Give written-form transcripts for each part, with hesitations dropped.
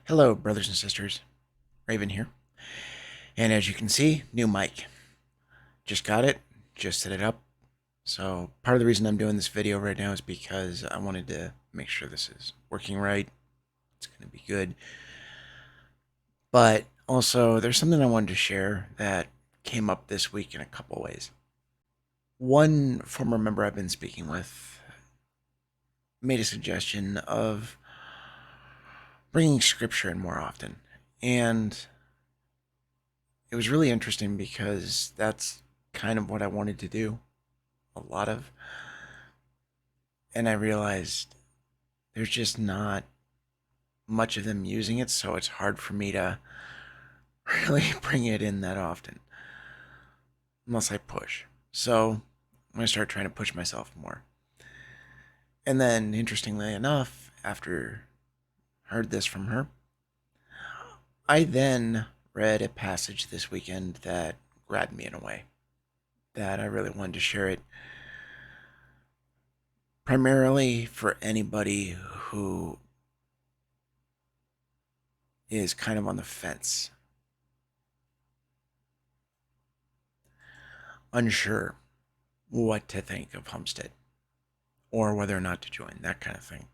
Hello, brothers and sisters. Raven here. And as you can see, new mic. Just got it, just set it up. So, part of the reason I'm doing this video right now is because I wanted to make sure this is working right. It's going to be good. But also, there's something I wanted to share that came up this week in a couple ways. One former member I've been speaking with made a suggestion of bringing scripture in more often. And it was really interesting because that's kind of what I wanted to do a lot of. And I realized there's just not much of them using it, so it's hard for me to really bring it in that often unless I push. So I'm going to start trying to push myself more. And then, interestingly enough, after I heard this from her, I then read a passage this weekend that grabbed me in a way that I really wanted to share it primarily for anybody who is kind of on the fence, unsure what to think of Homestead or whether or not to join, that kind of thing.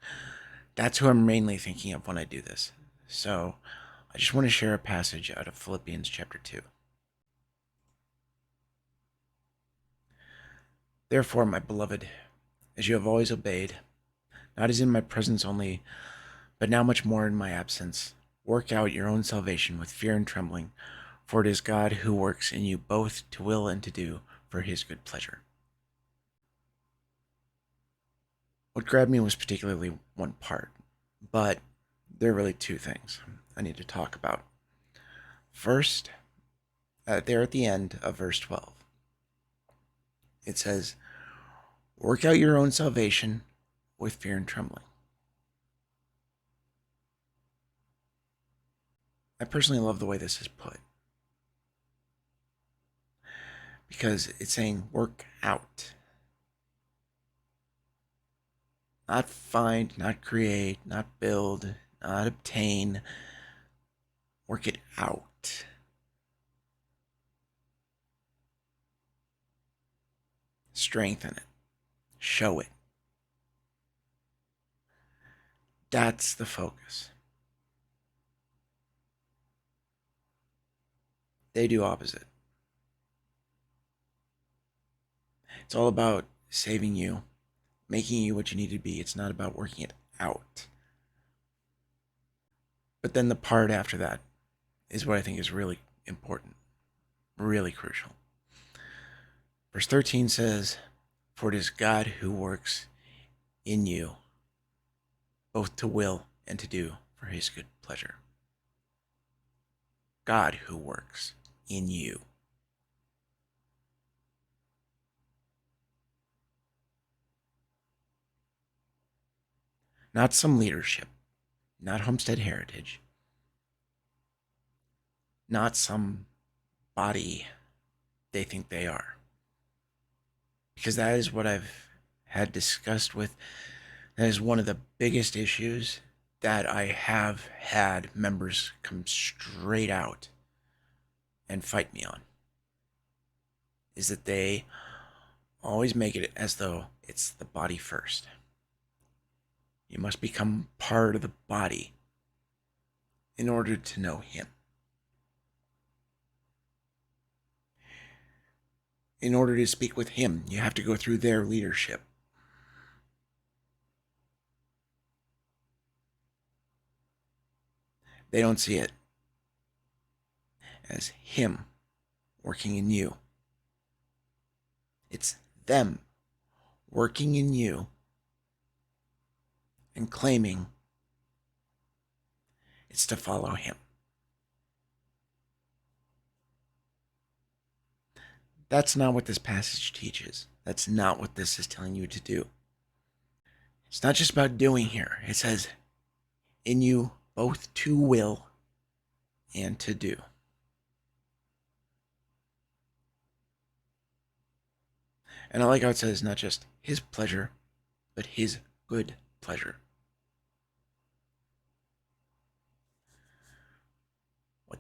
That's who I'm mainly thinking of when I do this. So I just want to share a passage out of Philippians chapter 2. Therefore, my beloved, as you have always obeyed, not as in my presence only, but now much more in my absence, work out your own salvation with fear and trembling, for it is God who works in you both to will and to do for his good pleasure. What grabbed me was particularly one part, but there are really two things I need to talk about. First, there at the end of verse 12, it says, work out your own salvation with fear and trembling. I personally love the way this is put because it's saying work out. Not find, not create, not build, not obtain. Work it out. Strengthen it. Show it. That's the focus. They do opposite. It's all about saving you, making you what you need to be. It's not about working it out. But then the part after that is what I think is really important, really crucial. Verse 13 says, for it is God who works in you, both to will and to do for his good pleasure. God who works in you. Not some leadership, not Homestead Heritage, not some body they think they are. Because that is what I've had discussed with, that is one of the biggest issues that I have had members come straight out and fight me on. Is that they always make it as though it's the body first. You must become part of the body in order to know him. In order to speak with him, you have to go through their leadership. They don't see it as him working in you. It's them working in you and claiming it's to follow him. That's not what this passage teaches. That's not what this is telling you to do. It's not just about doing here. It says, in you both to will and to do. And I like how it says not just his pleasure, but his good pleasure.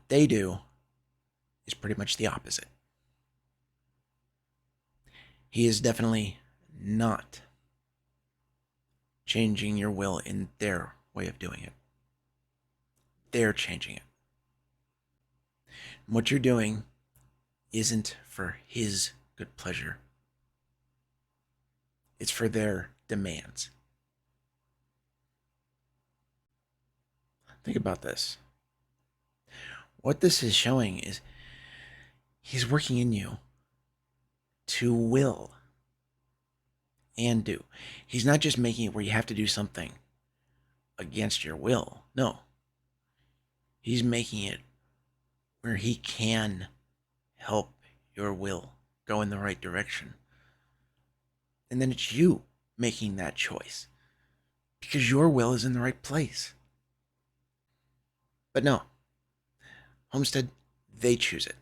What they do is pretty much the opposite. He is definitely not changing your will in their way of doing it. They're changing it. What you're doing isn't for his good pleasure, it's for their demands. Think about this. What this is showing is he's working in you to will and do. He's not just making it where you have to do something against your will. No. He's making it where he can help your will go in the right direction. And then it's you making that choice because your will is in the right place. But no, Homestead, they choose it.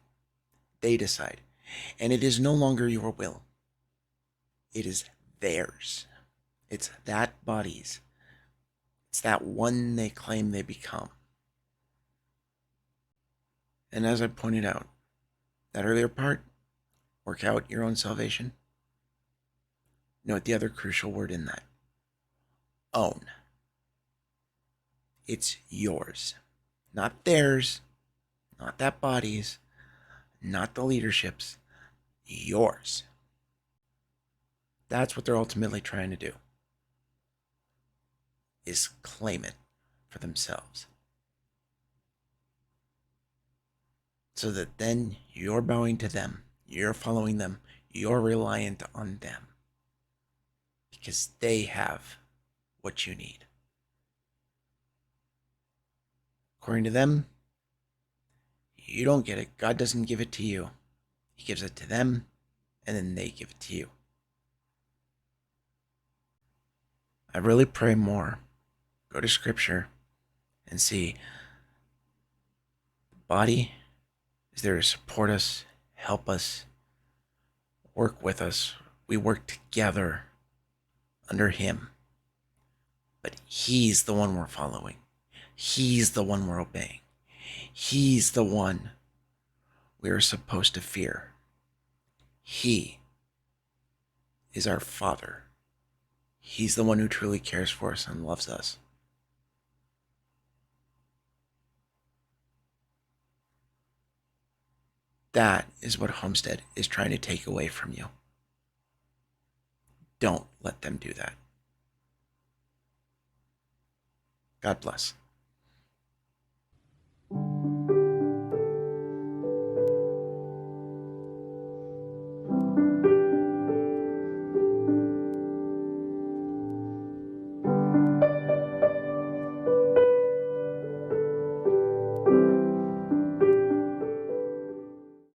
They decide. And it is no longer your will. It is theirs. It's that body's. It's that one they claim they become. And as I pointed out, that earlier part, work out your own salvation. Note the other crucial word in that. Own. It's yours. Not theirs, not that body's, not the leadership's. Yours. That's what they're ultimately trying to do, is claim it for themselves. So that then you're bowing to them, you're following them, you're reliant on them. Because they have what you need. According to them, you don't get it. God doesn't give it to you. He gives it to them, and then they give it to you. I really pray more. Go to Scripture and see the body is there to support us, help us, work with us. We work together under Him. But He's the one we're following. He's the one we're obeying. He's the one we are supposed to fear. He is our Father. He's the one who truly cares for us and loves us. That is what Homestead is trying to take away from you. Don't let them do that. God bless.